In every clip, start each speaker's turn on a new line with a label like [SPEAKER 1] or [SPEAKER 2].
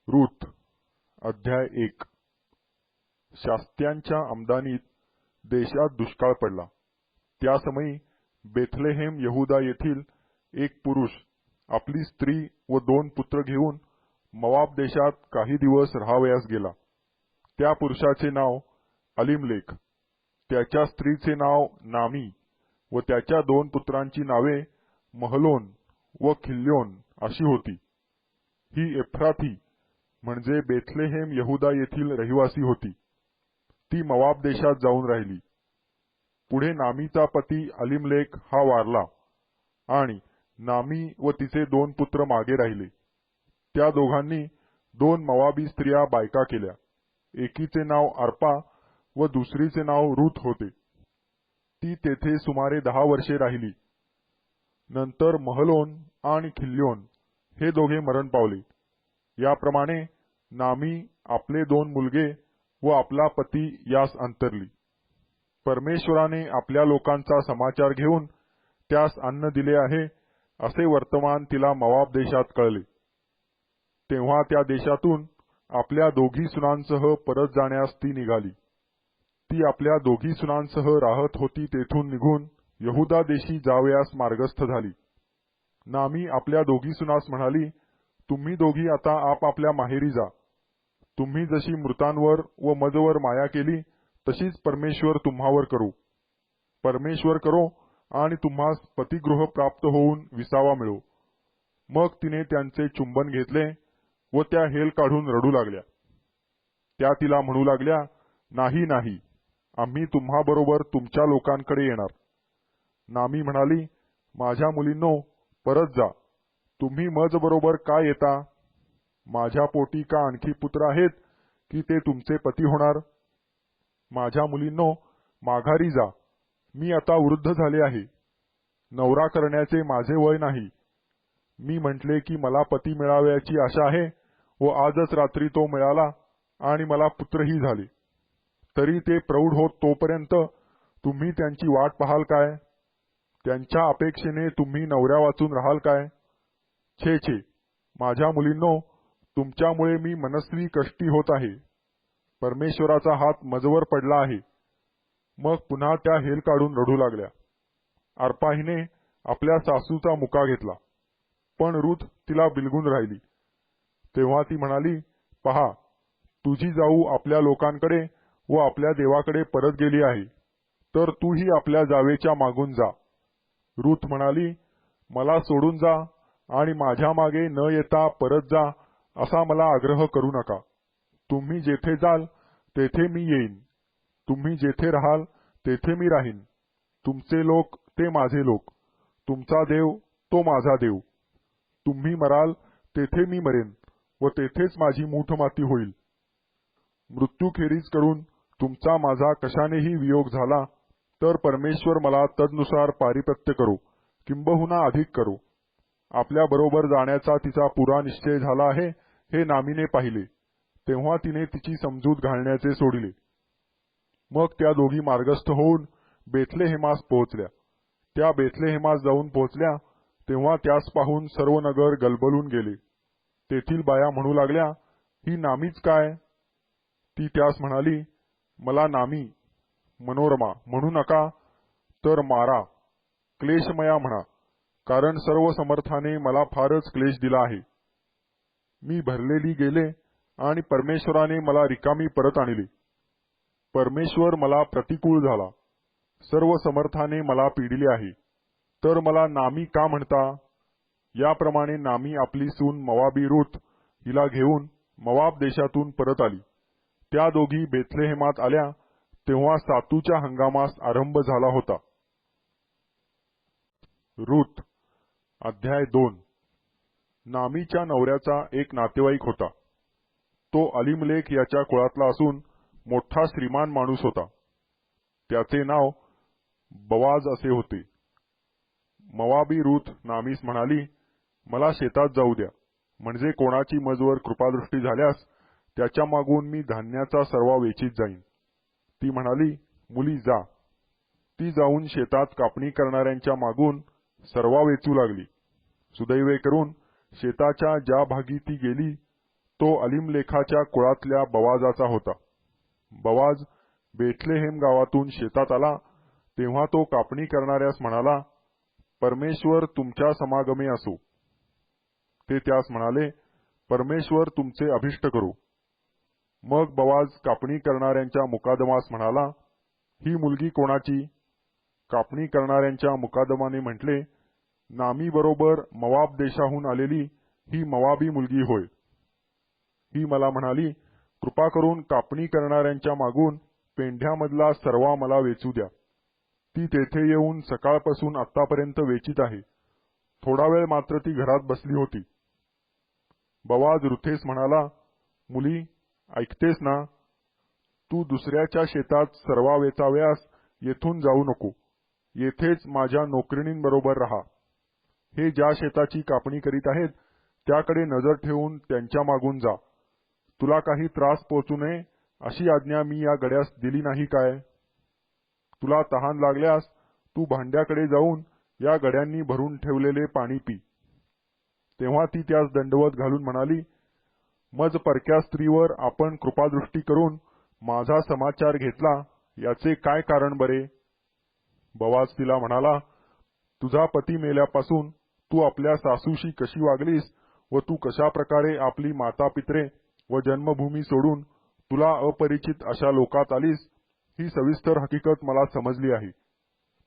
[SPEAKER 1] Ruth अध्याय 1 शास्त्यांच्या आमदानीत देशात दुष्काळ पडला। त्या समयी बेथलेहेम यहुदा येथील एक पुरुष आपली स्त्री व 2 पुत्र घेऊन मोआब देशात काही दिवस राहावयास गेला। त्या पुरुषाचे नाव अलीमलेक, त्याच्या स्त्रीचे नाव नामी व त्याच्या 2 पुत्रांची नावे महलोन व खिल्योन अशी होती। ही एफ्राथी म्हणजे बेथलेहेम यहुदा येथील रहिवासी होती। ती मोआब देशात जाऊन राहिली। पुढे नामीचा पती अलीमलेक हा वारला आणि नामी व तिचे 2 पुत्र मागे राहिले। त्या दोघांनी 2 मोआबी स्त्रिया बायका केल्या। एकीचे नाव अर्पा व दुसरीचे नाव रूथ होते। ती तेथे सुमारे 10 वर्षे राहिली। नंतर महलोन आणि खिल्योन हे दोघे मरण पावले। याप्रमाणे नामी आपले 2 मुलगे व आपला पती यास अंतरली। परमेश्वराने आपल्या लोकांचा समाचार घेऊन त्यास अन्न दिले आहे असे वर्तमान तिला मोआब देशात कळले। तेव्हा त्या देशातून आपल्या 2 सुनांसह परत जाण्यास ती निघाली। ती आपल्या 2 सुनांसह राहत होती तेथून निघून यहुदा देशी जावयास मार्गस्थ झाली। नामी आपल्या 2 सुनास म्हणाली, तुम्ही दोघी आता आपापल्या माहेरी जा। तुम्ही जशी मृतांवर व मजवर माया केली तशीच परमेश्वर तुम्हावर करो। परमेश्वर करो आणि तुम्हास पतिगृह प्राप्त होऊन विसावा मिळो। मग तिने त्यांचे चुंबन घेतले व त्या हेल काढून रडू लागल्या। त्या तिला म्हणू लागल्या, नाही नाही, आम्ही तुम्हाबरोबर तुमच्या लोकांकडे येणार। नामी म्हणाली, माझ्या मुलींनो, परत जा। तुम्ही मज बरोबर का येता? माझ्या पोटी का आणखी पुत्र आहेत की ते तुमचे पती होणार? माझ्या मुलींनो, माघारी जा। मी आता वृद्ध झाले आहे। नवरा करण्याचे माझे वय नाही। मी म्हटले की मला पती मिळावयाची आशा आहे व आजच रात्री तो मिळाला आणि मला पुत्रही झाले। तरी ते प्रौढ होत तोपर्यंत तुम्ही त्यांची वाट पाहाल काय? त्यांच्या अपेक्षेने तुम्ही नवऱ्या वाचून राहाल काय? छे छे, माझ्या मुलींनो, तुमच्यामुळे मी मनस्वी कष्टी होत आहे। परमेश्वराचा हात मजवर पडला आहे। मग पुन्हा त्या हेल काढून रडू लागल्या। अर्पाहीने आपल्या सासूचा मुका घेतला, पण रूथ तिला बिलगून राहिली। तेव्हा ती म्हणाली, पहा, तुझी जाऊ आपल्या लोकांकडे व आपल्या देवाकडे परत गेली आहे, तर तूही आपल्या जावेच्या मागून जा। रूथ म्हणाली, मला सोडून जा आणि माझ्या मागे न येता परत जा असा मला आग्रह करू नका। तुम्ही जेथे जाल तेथे मी येईन। तुम्ही जेथे राहाल तेथे मी राहीन। तुमचे लोक ते माझे लोक, तुमचा देव तो माझा देव। तुम्ही मराल तेथे मी मरेन व तेथेच माझी मूठमाती होईल। मृत्यूखेरीज करून तुमचा माझा कशानेही वियोग झाला तर परमेश्वर मला तदनुसार पारिपत्य करो, किंबहुना अधिक करो। आपल्या बरोबर जाण्याचा तिचा पुरा निश्चय झाला आहे हे नामीने पाहिले। तेव्हा तिने तिची समजूत घालण्याचे सोडिले। मग त्या दोघी मार्गस्थ होऊन बेथलेहेमास पोहोचल्या। त्या बेथलेहेमास जाऊन पोहोचल्या तेव्हा त्यास पाहून सर्व नगर गलबलून गेले। तेथील बाया म्हणू लागल्या, ही नामीच काय? ती त्यास म्हणाली, मला नामी मनोरमा म्हणू नका, तर मारा, क्लेशमया म्हणा, कारण सर्व समर्थाने मला फारच क्लेश दिला आहे। मी भरलेली गेले आणि परमेश्वराने मला रिकामी परत आणली। परमेश्वर मला प्रतिकूल झाला, सर्व समर्थाने मला पीडिले आहे। तर मला नामी का म्हणता? याप्रमाणे नामी आपली सून मोआबी रूथ हिला घेऊन मोआब देशातून परत आली। त्या दोघी बेथलेहेमात आल्या तेव्हा सातूच्या हंगामास आरंभ झाला होता। रूथ अध्याय 2 नामीच्या नवऱ्याचा एक नातेवाईक होता। तो अलीमलेक याच्या कुळातला असून मोठा श्रीमान माणूस होता। त्याचे नाव बवाज असे होते। मोआबी रूथ नामीस म्हणाली, मला शेतात जाऊ द्या, म्हणजे कोणाची मजवर कृपादृष्टी झाल्यास त्याच्या मागून मी धान्याचा सर्वा वेचीत जाईन। ती म्हणाली, मुली जा। ती जाऊन शेतात कापणी करणाऱ्यांच्या मागून सर्वा वेचू लागली। सुदैवे करून शेताच्या ज्या भागी ती गेली तो अलिमलेखाच्या कुळातल्या बवाजाचा होता. बवाज बेथलेहेम गावातून शेतात आला तेव्हा तो कापणी करणाऱ्यास म्हणाला, परमेश्वर तुमच्या समागमे असो. ते त्यास म्हणाले, परमेश्वर तुमचे अभिष्ट करो. मग बवाज कापणी करणाऱ्यांच्या मुकादमास म्हणाला, ही मुलगी कोणाची? कापणी करणाऱ्यांच्या मुकादमाने म्हटले, नामी बरोबर मवाब देशाहून आलेली ही मवाबी मुलगी होय. ही मला म्हणाली, कृपा करून कापणी करणाऱ्यांच्या मागून पेंढ्यामधला सर्वा मला वेचू द्या. ती तेथे येऊन सकाळपासून आत्तापर्यंत वेचीत आहे. थोडा वेळ मात्र ती घरात बसली होती. बवाज रुथेस म्हणाला, मुली, ऐकतेस ना? तू दुसऱ्याच्या शेतात सर्वा वेचाव्यास येथून जाऊ नको. येथेच माझ्या नोकरिणींबरोबर राहा. हे ज्या शेताची कापणी करीत आहेत त्याकडे नजर ठेवून त्यांच्या मागून जा. तुला काही त्रास पोहोचू नये अशी आज्ञा मी या गड्यास दिली नाही काय? तुला तहान लागल्यास तू भांड्याकडे जाऊन या गड्यांनी भरून ठेवलेले पाणी पी. तेव्हा ती त्यास दंडवत घालून म्हणाली, मज परक्या स्त्रीवर आपण कृपादृष्टी करून माझा समाचार घेतला याचे काय कारण बरे? बवाज तिला म्हणाला, तुझा पती मेल्यापासून तू आपल्या सासूशी कशी वागलीस व तू कशा प्रकारे आपली मातापित्रे व जन्मभूमी सोडून तुला अपरिचित अशा लोकात आलीस ही सविस्तर हकीकत मला समजली आहे.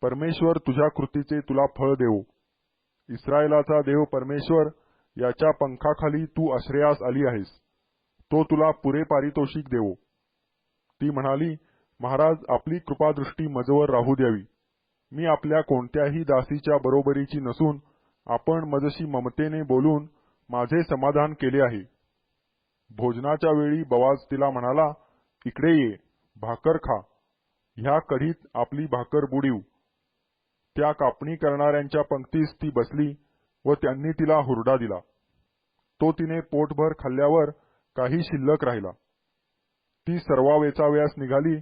[SPEAKER 1] परमेश्वर तुझ्या कृतीचे तुला फळ देवो. इस्रायलाचा देव परमेश्वर याच्या पंखाखाली तू आश्रयास आली आहेस. तो तुला पुरे पारितोषिक देवो. ती म्हणाली, महाराज, आपली कृपादृष्टी मजवर राहू द्यावी. मी आपल्या कोणत्याही दासीच्या बरोबरीची नसून आपण मजशी ममतेने बोलून माझे समाधान केले आहे. भोजनाच्या वेळी बवाज तिला म्हणाला, इकडे ये, भाकर खा. ह्या कढीत आपली भाकर बुडीव. त्या कापणी करणाऱ्यांच्या पंक्तीस ती बसली व त्यांनी तिला हुरडा दिला. तो तिने पोटभर खाल्ल्यावर काही शिल्लक राहिला. ती सर्वा वेचाव्यास निघाली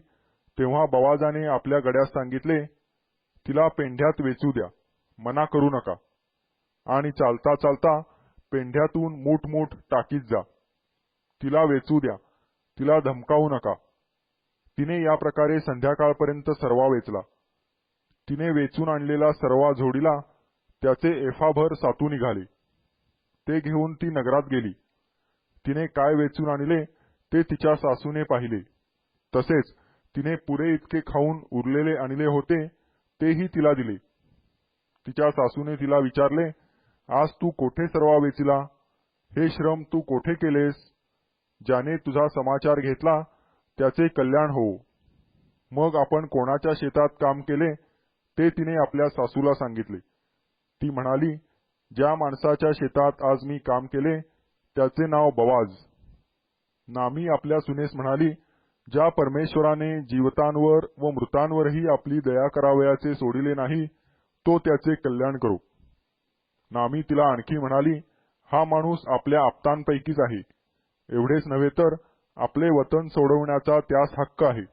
[SPEAKER 1] तेव्हा बवाजाने आपल्या गड्यास सांगितले, तिला पेंढ्यात वेचू द्या, मना करू नका. आणि चालता चालता पेंढ्यातून मूठ टाकीत जा. तिला वेचू द्या, तिला धमकावू नका. तिने या प्रकारे संध्याकाळपर्यंत सर्वा वेचला. तिने वेचून आणलेला सर्वा झोडीला त्याचे एफाभर सातू निघाले. ते घेऊन ती नगरात गेली. तिने काय वेचून आणले ते तिच्या सासूने पाहिले. तसेच तिने पुरे इतके खाऊन उरलेले आणले होते तेही तिला दिले. तिच्या सासूने तिला विचारले, आज तू कोठे सर्वा वेचिला? हे श्रम तू कोठे केलेस? ज्याने तुझा समाचार घेतला त्याचे कल्याण होवो. मग आपण कोणाच्या शेतात काम केले ते तिने आपल्या सासूला सांगितले. ती म्हणाली, ज्या माणसाच्या शेतात आज मी काम केले त्याचे नाव बवाज. नामी आपल्या सुनेस म्हणाली, ज्या परमेश्वराने जीवतांवर व मृतांवरही आपली दया करावयाचे सोडिले नाही तो त्याचे कल्याण करो. नामी तिला आणखी म्हणाली, हा माणूस आपल्या आप्तांपैकीच आहे. एवढेच नव्हे तर आपले वतन सोडवण्याचा त्यास हक्क आहे.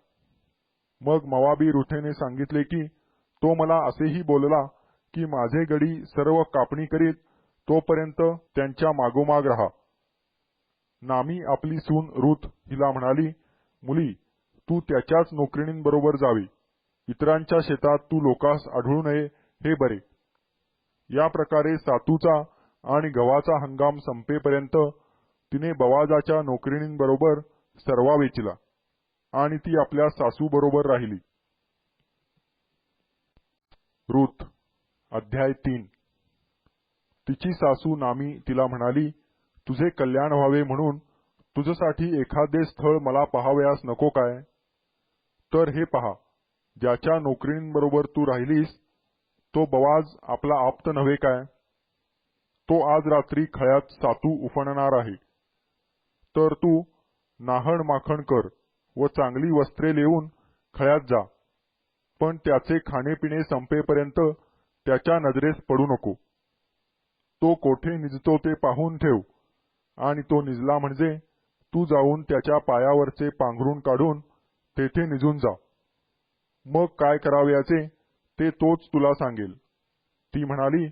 [SPEAKER 1] मग मवाबी रुथेने सांगितले की तो मला असेही बोलला की माझे गडी सर्व कापणी करीत तोपर्यंत त्यांच्या मागोमाग राहा. नामी आपली सून रुथ हिला म्हणाली, मुली, तू त्याच्याच नोकरिणींबरोबर जावी. इतरांच्या शेतात तू लोकास आढळू नये हे बरे. या प्रकारे सातूचा आणि गव्हाचा हंगाम संपेपर्यंत तिने बवाजाच्या नोकरिणींबरोबर सर्वा वेचिला आणि ती आपल्या सासूबरोबर राहिली. रुथ अध्याय 3. तिची सासू नामी तिला म्हणाली, तुझे कल्याण व्हावे म्हणून तुझसाठी एखादे स्थळ मला पाहावयास नको काय? तर हे पहा, ज्याच्या नोकरींबरोबर तू राहिलीस तो बवाज आपला आप्त नव्हे काय? तो आज रात्री खळ्यात सातू उफणणार आहे. तर तू नाहण माखण कर व चांगली वस्त्रे लेवून खळ्यात जा. पण त्याचे खाणेपिणे संपेपर्यंत त्याच्या नजरेस पडू नको. तो कोठे निजतो ते पाहून ठेव आणि तो निजला म्हणजे तू जाऊन त्याच्या पायावरचे पांघरून काढून तेथे निजून जा. मग काय करावयाचे ते तोच तुला सांगेल. ती म्हणाली,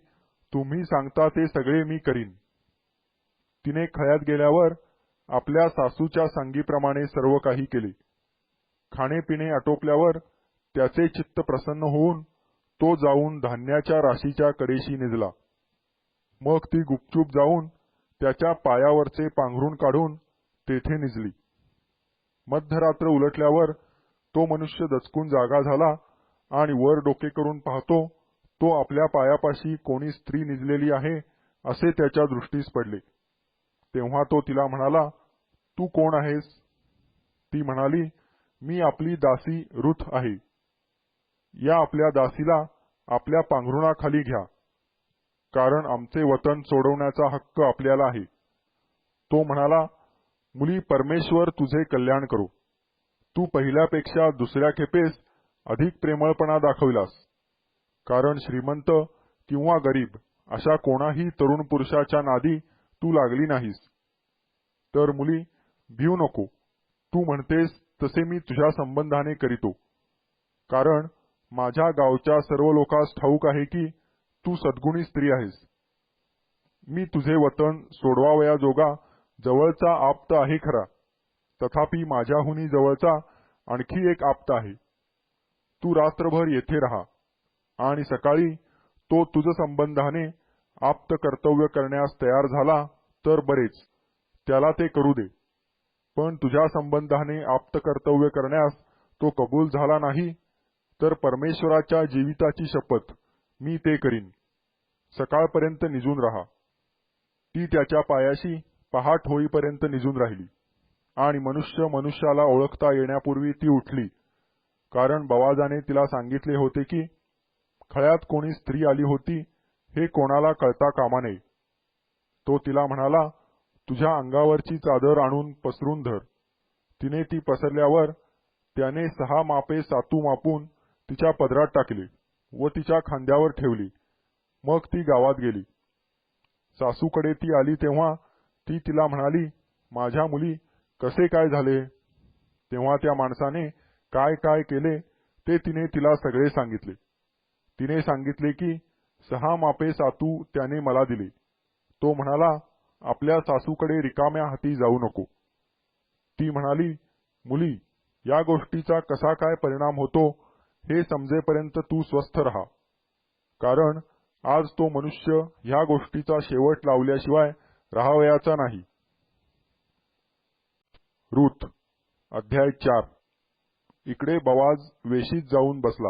[SPEAKER 1] तुम्ही सांगता ते सगळे मी करीन. तिने खळ्यात गेल्यावर आपल्या सासूच्या सांगीप्रमाणे सर्व काही केले. खाणेपिणे आटोपल्यावर त्याचे चित्त प्रसन्न होऊन तो जाऊन धान्याच्या राशीच्या कडेशी निजला. मग ती गुपचूप जाऊन त्याच्या पायावरचे पांघरून काढून तेथे निजली. मध्यरात्र उलटल्यावर तो मनुष्य दचकून जागा झाला आणि वर डोके करून पाहतो तो आपल्या पायापाशी कोणी स्त्री निजलेली आहे असे त्याच्या दृष्टीस पडले. तेव्हा तो तिला म्हणाला, तू कोण आहेस? ती म्हणाली, मी आपली दासी रुथ आहे. या आपल्या दासीला आपल्या पांघरुणाखाली घ्या, कारण आमचे वतन सोडवण्याचा हक्क आपल्याला आहे. तो म्हणाला, मुली, परमेश्वर तुझे कल्याण करो. तू पहिल्यापेक्षा दुसऱ्या खेपेस अधिक प्रेमळपणा दाखविलास, कारण श्रीमंत किंवा गरीब अशा कोणाही तरुण पुरुषाच्या नादी तू लागली नाहीस. तर मुली, भिऊ नको. तू म्हणतेस तसे मी तुझ्या संबंधाने करीतो, कारण माझ्या गावच्या सर्व लोकांस ठाऊक आहे की तू सद्गुणी स्त्री आहेस. मी तुझे वतन सोडवावयाजोगा जवळचा आप्त आहे खरा, तथापि माझ्याहुनी जवळचा आणखी एक आप्त आहे. तू रात्रभर येथे राहा आणि सकाळी तो तुझ संबंधाने आप्त कर्तव्य करण्यास तयार झाला तर बरेच, त्याला ते करू दे. पण तुझ्या संबंधाने आप्त कर्तव्य करण्यास तो कबूल झाला नाही तर परमेश्वराच्या जीविताची शपथ मी ते करीन. सकाळपर्यंत निजून राहा. ती त्याच्या पायाशी पहाट होईपर्यंत निजून राहिली आणि मनुष्य मनुष्याला ओळखता येण्यापूर्वी ती उठली, कारण बवाजाने तिला सांगितले होते की खळ्यात कोणी स्त्री आली होती हे कोणाला कळता कामा नये. तो तिला म्हणाला, तुझ्या अंगावरची चादर आणून पसरून धर. तिने ती पसरल्यावर त्याने 6 मापे सातू मापून तिच्या पदरात टाकले व तिच्या खांद्यावर ठेवली. मग ती गावात गेली. सासूकडे ती आली तेव्हा ती तिला म्हणाली, माझ्या मुली, कसे काय झाले? तेव्हा त्या माणसाने काय काय केले ते तिने तिला सगळे सांगितले. तिने सांगितले की 6 मापे सातू त्याने मला दिले. तो म्हणाला, आपल्या सासूकडे रिकाम्या हाती जाऊ नको. ती म्हणाली, मुली, या गोष्टीचा कसा काय परिणाम होतो हे समजेपर्यंत तू स्वस्थ राहा, कारण आज तो मनुष्य ह्या गोष्टीचा शेवट लावल्याशिवाय राहावयाचा नाही. रूथ अध्याय 4. इकडे बवाज वेशीत जाऊन बसला.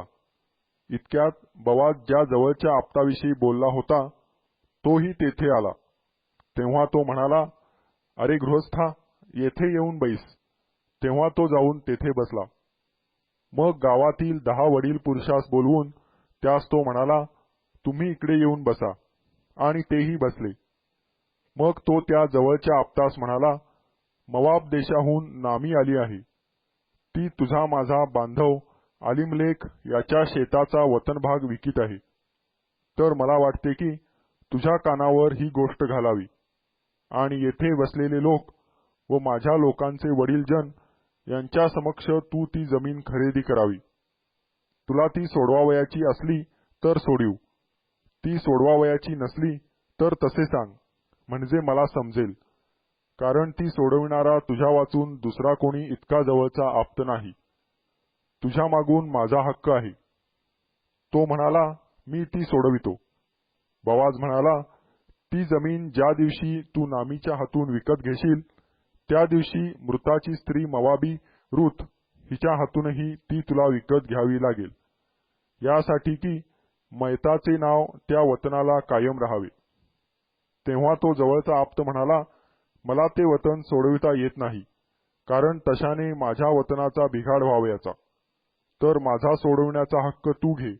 [SPEAKER 1] इतक्यात बवाज ज्या जवळच्या आप्ताविषयी बोलला होता तोही तेथे आला. तेव्हा तो म्हणाला, अरे गृहस्था, येथे येऊन बैस. तेव्हा तो जाऊन तेथे बसला. मग गावातील 10 वडील पुरुषास बोलवून त्यास तो म्हणाला, तुम्ही इकडे येऊन बसा. आणि तेही बसले. मग तो त्या जवळच्या आप्तास म्हणाला, मवाब देशाहून नामी आली आहे. ती तुझा माझा बांधव अलीमलेक याच्या शेताचा वतनभाग विकीत आहे. तर मला वाटते की तुझ्या कानावर ही गोष्ट घालावी आणि येथे बसलेले लोक व माझ्या लोकांचे वडीलजन यांच्या समक्ष तू ती जमीन खरेदी करावी. तुला ती सोडवावयाची असली तर सोडीव, ती सोडवावयाची नसली तर तसे सांग, म्हणजे मला समजेल, कारण ती सोडविणारा तुझ्या वाचून दुसरा कोणी इतका जवळचा आप्त नाही. तुझ्या मागून माझा हक्क आहे. तो म्हणाला, मी ती सोडवितो. बवाज म्हणाला, ती जमीन ज्या दिवशी तू नामीच्या हातून विकत घेशील त्या दिवशी मृताची स्त्री मवाबी रूथ हिच्या हातूनही ती तुला विकत घ्यावी लागेल, यासाठी की मैताचे नाव त्या वतनाला कायम राहावे. तेव्हा तो जवळचा आप्त म्हणाला, मला ते वतन सोडविता येत नाही, कारण तशाने माझ्या वतनाचा बिघाड व्हावयाचा. तर माझा सोडविण्याचा हक्क तू घे,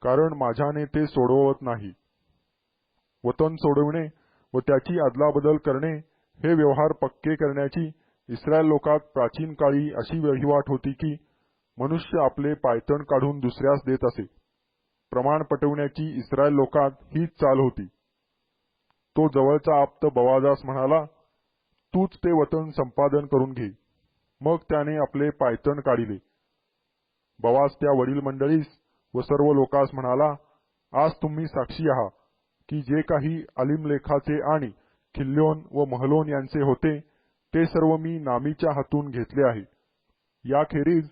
[SPEAKER 1] कारण माझ्याने ते सोडवत नाही. वतन सोडविणे व त्याची अदलाबदल करणे हे व्यवहार पक्के करण्याची इस्रायल लोकात प्राचीन काळी अशी वहिवाट होती की मनुष्य आपले पायतण काढून दुसऱ्यास देत असे. प्रमाण पटवण्याची इस्रायल लोकात हीच चाल होती. तो जवळचा आप्त बवाजास म्हणाला, तूच ते वतन संपादन करून घे. मग त्याने आपले पायतण काढिले. बवाज त्या वडील मंडळीस व सर्व लोकांस म्हणाला, आज तुम्ही साक्षी आहात की जे काही अलीमलेखाचे आणि खिल्योन व महलोन यांचे होते ते सर्व मी नामीच्या हातून घेतले आहे. याखेरीज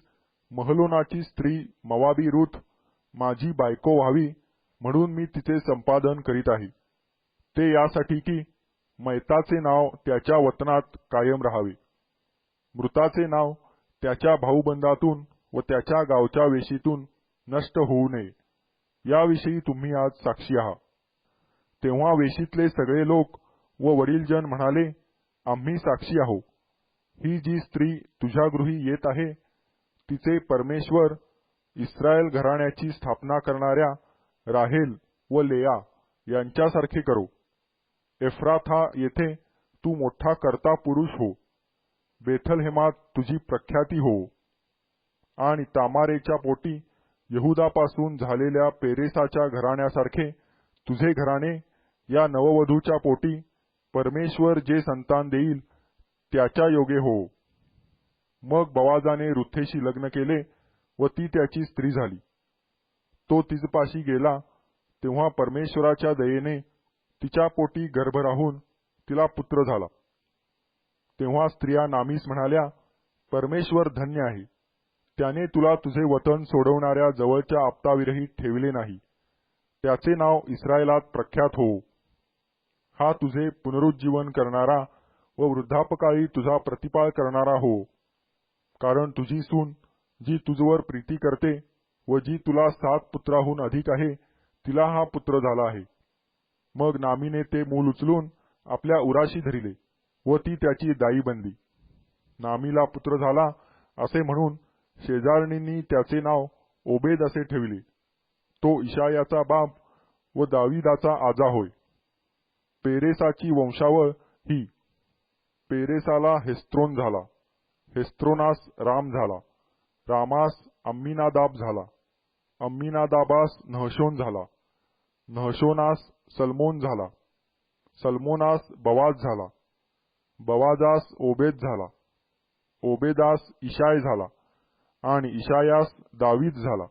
[SPEAKER 1] महलोनाची स्त्री मवाबी रूथ माझी बायको व्हावी म्हणून मी तिचे संपादन करीत आहे. ते यासाठी की मैताचे नाव त्याच्या वतनात कायम राहावे, मृताचे नाव त्याच्या भाऊबंदातून व त्याच्या गावच्या वेशीतून नष्ट होऊ नये, याविषयी तुम्ही आज साक्षी आहात. तेव्हा वेशीतले सगळे लोक व वडीलजन म्हणाले, आम्ही साक्षी आहो. ही जी स्त्री तुझ्या गृही येत आहे तिचे परमेश्वर इस्रायल घराण्याची स्थापना करणाऱ्या राहेल व लेया यांच्यासारखे करो. एफ्राथा येथे तू मोठा कर्ता पुरुष हो, बेथलहेमात तुझी प्रख्याती हो. आणि तामारेच्या पोटी यहुदापासून झालेल्या पेरेसाच्या घराण्यासारखे तुझे घराणे या नववधूच्या पोटी परमेश्वर जे संतान देईल त्याच्या योगे हो. मग बोआजाने रुथेशी लग्न केले व ती त्याची स्त्री झाली. तो तिजपाशी गेला तेव्हा परमेश्वराच्या दयेने तिच्या पोटी गर्भ राहून तिला पुत्र झाला. तेव्हा स्त्रिया नामीस म्हणाल्या, परमेश्वर धन्य आहे, त्याने तुला तुझे वतन सोडवणाऱ्या जवळच्या आप्ताविरहित ठेविले नाही. त्याचे नाव इस्रायलात प्रख्यात हो. हा तुझे पुनरुज्जीवन करणारा व वृद्धापकाळी तुझा प्रतिपाळ करणारा हो. कारण तुझी सून जी तुझवर प्रीती करते व जी तुला 7 पुत्राहून अधिक आहे तिला हा पुत्र झाला आहे. मग नामीने ते मूल उचलून आपल्या उराशी धरिले व ती त्याची दाई बनली. नामीला पुत्र झाला असे म्हणून शेजारणींनी त्याचे नाव ओबेद असे ठेवले. तो इशायाचा बाप व दाविदाचा आजा होय. पेरेसाची वंशावळ ही. पेरेसाला हेस्त्रोन झाला, हेस्त्रोनास राम झाला, रामास अम्मीनादाब झाला, अम्मीनादाबास नहशोन झाला, नहशोनास सल्मोन झाला, सल्मोनास बवाज झाला, बवाजास ओबेद झाला, ओबेदास इशाय झाला आणि इशायास दावीद झाला.